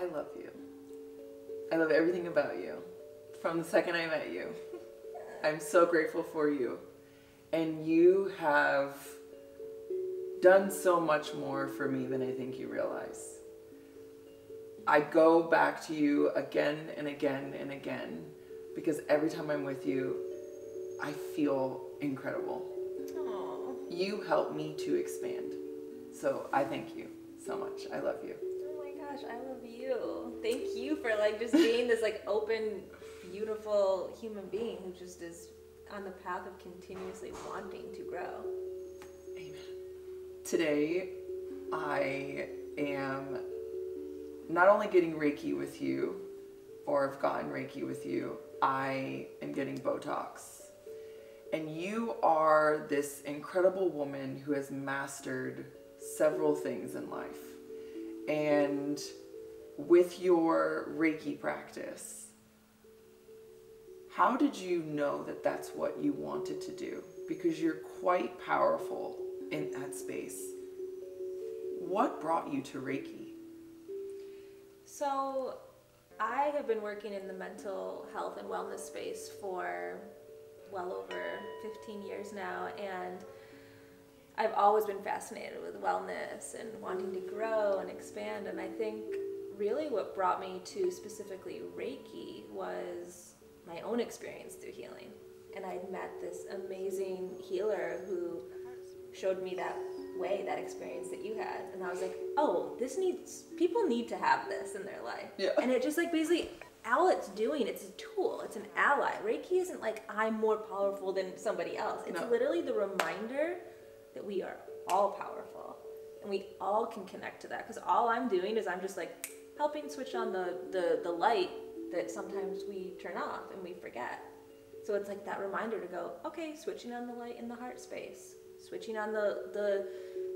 I love you. I love everything about you. From the second I met you. I'm so grateful for you. And you have done so much more for me than I think you realize. I go back to you again and again and again because every time I'm with you, I feel incredible. Aww. You help me to expand. So I thank you so much. I love you. Oh my gosh, I love you. Thank you for like just being this like open, beautiful human being who just is on the path of continuously wanting to grow. Amen. Today, I am not only getting Reiki with you, or have gotten Reiki with you, I am getting Botox. And you are this incredible woman who has mastered several things in life. And with your Reiki practice, how did you know that that's what you wanted to do? Because you're quite powerful in that space. What brought you to Reiki? So I have been working in the mental health and wellness space for well over 15 years now, and I've always been fascinated with wellness and wanting to grow and expand. And I think really what brought me to specifically Reiki was my own experience through healing. And I'd met this amazing healer who showed me that way, that experience that you had. And I was like, oh, people need to have this in their life. Yeah. And it just like basically, all it's doing, it's a tool, it's an ally. Reiki isn't like I'm more powerful than somebody else. It's literally the reminder that we are all powerful and we all can connect to that. Because all I'm doing is I'm just like helping switch on the light that sometimes we turn off and we forget. So it's like that reminder to go, okay, switching on the light in the heart space, switching on the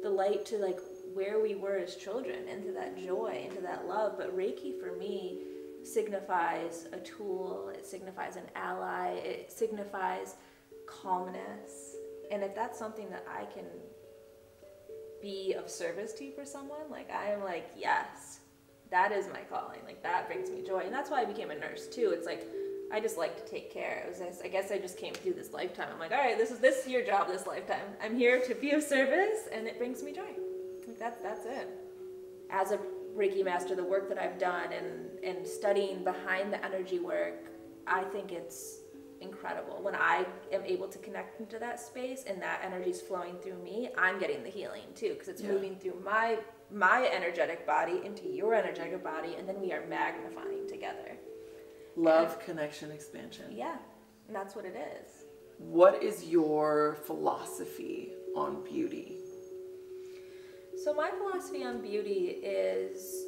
light to like where we were as children, into that joy, into that love. But Reiki for me signifies a tool, it signifies an ally, it signifies calmness. And if that's something that I can be of service to for someone, like I am like, yes, that is my calling. Like that brings me joy. And that's why I became a nurse too. It's like, I just like to take care. I guess I just came through this lifetime. I'm like, all right, this is your job this lifetime. I'm here to be of service, and it brings me joy. Like that's it. As a Reiki master, the work that I've done and studying behind the energy work, I think it's incredible. When I am able to connect into that space and that energy is flowing through me, I'm getting the healing too, because it's moving through my energetic body into your energetic body, and then we are magnifying together. Love, connection, expansion. Yeah, and that's what it is. What is your philosophy on beauty? So my philosophy on beauty is,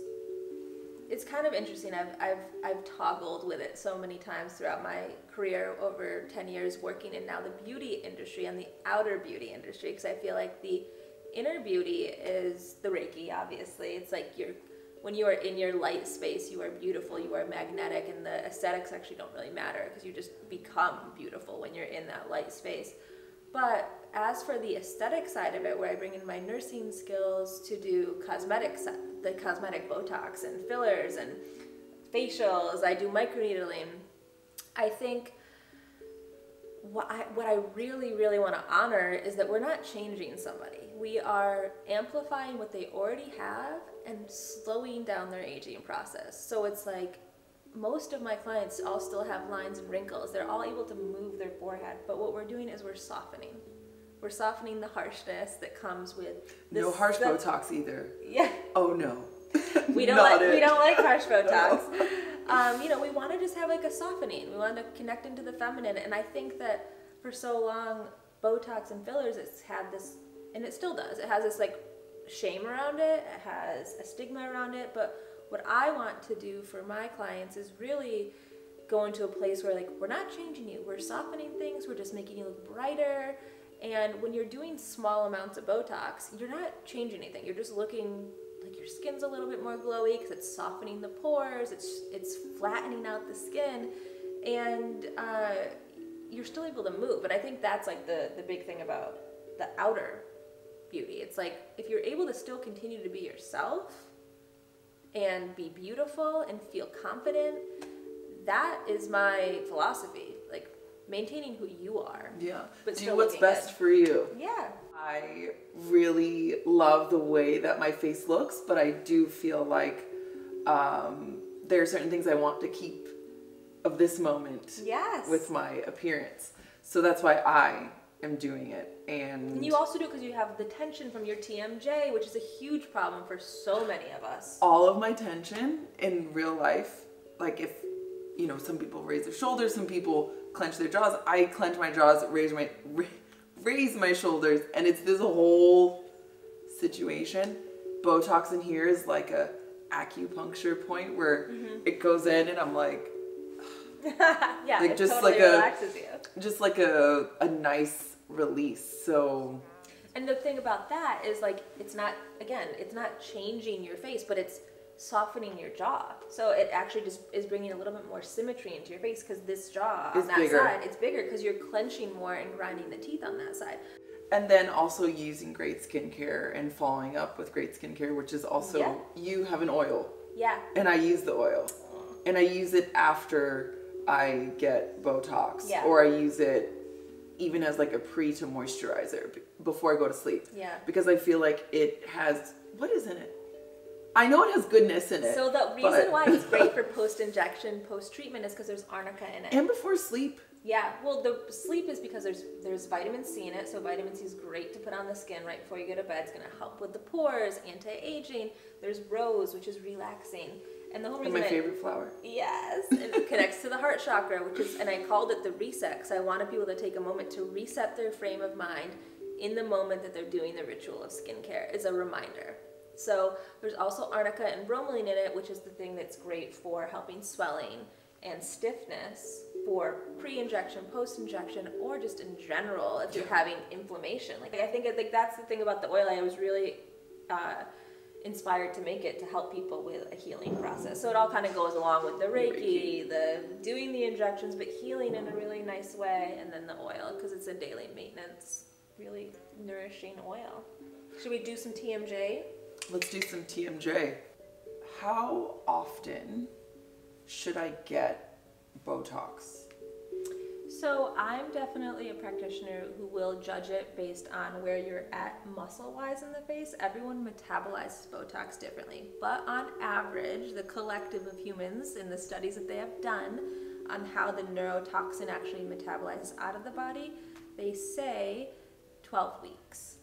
it's kind of interesting. I've toggled with it so many times throughout my career over 10 years working in now the beauty industry and the outer beauty industry, because I feel like the inner beauty is the Reiki, obviously. It's like when you are in your light space, you are beautiful, you are magnetic, and the aesthetics actually don't really matter because you just become beautiful when you're in that light space. But as for the aesthetic side of it, where I bring in my nursing skills to do the cosmetic Botox and fillers and facials, I do microneedling. I think what I really, really want to honor is that we're not changing somebody. We are amplifying what they already have and slowing down their aging process. So it's like most of my clients all still have lines and wrinkles. They're all able to move their forehead, but what we're doing is we're softening. We're softening the harshness that comes with this. No harsh Botox either. Yeah. Oh no. We don't like harsh Botox. No. We want to just have like a softening. We want to connect into the feminine, and I think that for so long, Botox and fillers, it's had this, and it still does. It has this like shame around it. It has a stigma around it. But what I want to do for my clients is really go into a place where like we're not changing you. We're softening things. We're just making you look brighter. And when you're doing small amounts of Botox, you're not changing anything. You're just looking like your skin's a little bit more glowy because it's softening the pores. It's flattening out the skin, and you're still able to move. But I think that's like the big thing about the outer beauty. It's like if you're able to still continue to be yourself, and be beautiful and feel confident. That is my philosophy. Like, maintaining who you are. Yeah. But do still what's looking best good. for you. Yeah. I really love the way that my face looks, but I do feel like there are certain things I want to keep of this moment with my appearance. So that's why I am doing it. And you also do it because you have the tension from your TMJ, which is a huge problem for so many of us. All of my tension in real life, like if, you know, some people raise their shoulders, some people clench their jaws. I clench my jaws, raise my shoulders, and it's this whole situation. Botox in here is like a acupuncture point where it goes in and I'm like, yeah, like it just totally like relaxes you. Just like a nice release. So, and the thing about that is, like, it's not changing your face, but it's softening your jaw. So it actually just is bringing a little bit more symmetry into your face, because this jaw on that side, it's bigger because you're clenching more and grinding the teeth on that side. And then also using great skincare and following up with great skincare, which is also, you have an oil. Yeah. And I use the oil. And I use it after I get Botox. Yeah. Or I use it even as like a pre to moisturizer before I go to sleep. Yeah. Because I feel like it has, what is in it? I know it has goodness in it. So the reason why it's great for post-injection, post-treatment is because there's arnica in it. And before sleep. Yeah, well, the sleep is because there's vitamin C in it, so vitamin C is great to put on the skin right before you go to bed. It's going to help with the pores, anti-aging. There's rose, which is relaxing. And the whole reason my favorite flower. Yes, and it connects to the heart chakra, which is, and I called it the reset, because I wanted people to take a moment to reset their frame of mind in the moment that they're doing the ritual of skincare. It's a reminder. So there's also arnica and bromelain in it, which is the thing that's great for helping swelling and stiffness for pre-injection, post-injection, or just in general if you're having inflammation. Like, I think that's the thing about the oil. I was really inspired to make it to help people with a healing process. So it all kind of goes along with the Reiki, the doing the injections, but healing in a really nice way, and then the oil, because it's a daily maintenance, really nourishing oil. Should we do some TMJ? Let's do some TMJ. How often should I get Botox? So I'm definitely a practitioner who will judge it based on where you're at muscle-wise in the face. Everyone metabolizes Botox differently, but on average, the collective of humans in the studies that they have done on how the neurotoxin actually metabolizes out of the body, they say 12 weeks.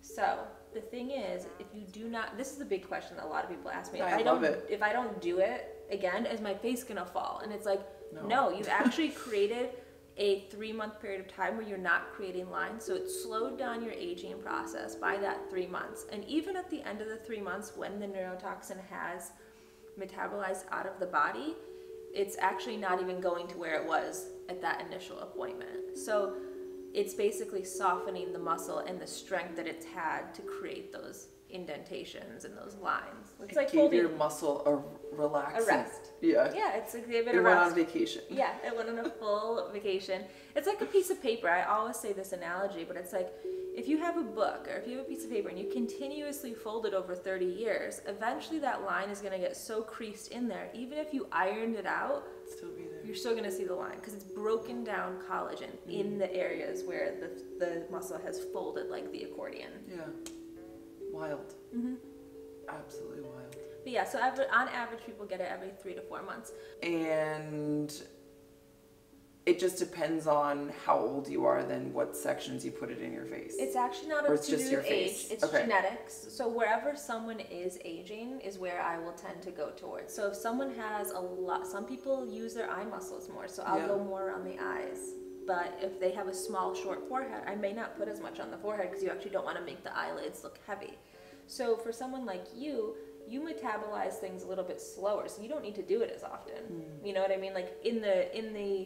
So the thing is, if you do not, this is the big question that a lot of people ask me. If I don't do it again, is my face gonna fall? And it's like, no, you've actually created a 3-month period of time where you're not creating lines. So it slowed down your aging process by that 3 months. And even at the end of the 3 months, when the neurotoxin has metabolized out of the body, it's actually not even going to where it was at that initial appointment. So it's basically softening the muscle and the strength that it's had to create those indentations and those lines. It's like gave your muscle a relaxing. A rest. Yeah. Yeah, it's like they went on vacation. Yeah, it went on a full vacation. It's like a piece of paper. I always say this analogy, but it's like, if you have a book or if you have a piece of paper and you continuously fold it over 30 years, eventually that line is going to get so creased in there, even if you ironed it out, still be there. You're still going to see the line because it's broken down collagen in the areas where the muscle has folded like the accordion. Yeah. Wild. Absolutely wild. But yeah, so on average, people get it every 3 to 4 months. And it just depends on how old you are, then what sections you put it in your face. It's actually not to do with age. It's genetics. So wherever someone is aging is where I will tend to go towards. So if someone has a lot, some people use their eye muscles more, so I'll go more around the eyes. But if they have a small, short forehead, I may not put as much on the forehead because you actually don't want to make the eyelids look heavy. So for someone like you metabolize things a little bit slower, so you don't need to do it as often. You know what I mean? Like in the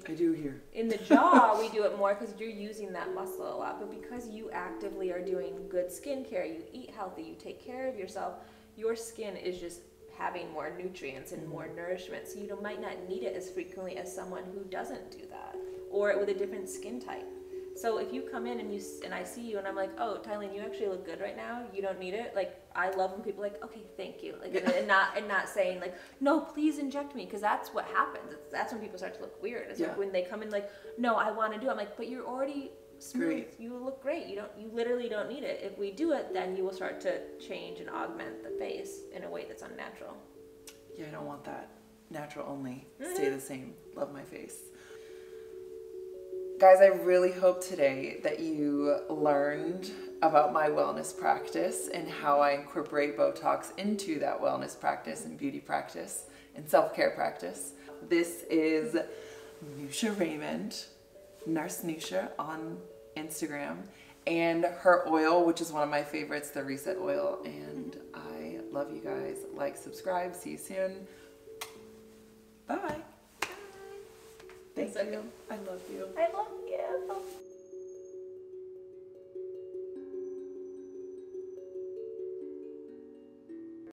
I do here. In the jaw, we do it more because you're using that muscle a lot. But because you actively are doing good skincare, you eat healthy, you take care of yourself, your skin is just having more nutrients and more nourishment. So you might not need it as frequently as someone who doesn't do that, or with a different skin type. So if you come in and I see you and I'm like, oh, TyLynn, you actually look good right now. You don't need it. Like, I love when people are like, okay, thank you. Like, and not saying like, no, please inject me, because that's what happens. That's when people start to look weird. It's like when they come in like, no, I want to do it. I'm like, but you're already smooth. Great. You look great. You literally don't need it. If we do it, then you will start to change and augment the face in a way that's unnatural. Yeah, I don't want that. Natural only. Stay the same. Love my face. Guys, I really hope today that you learned about my wellness practice and how I incorporate Botox into that wellness practice and beauty practice and self-care practice. This is Nousha Raymond, Nurse Nousha on Instagram, and her oil, which is one of my favorites, the Reset Oil. And I love you guys. Like, subscribe. See you soon. Bye. Thank you. I love you. I love you.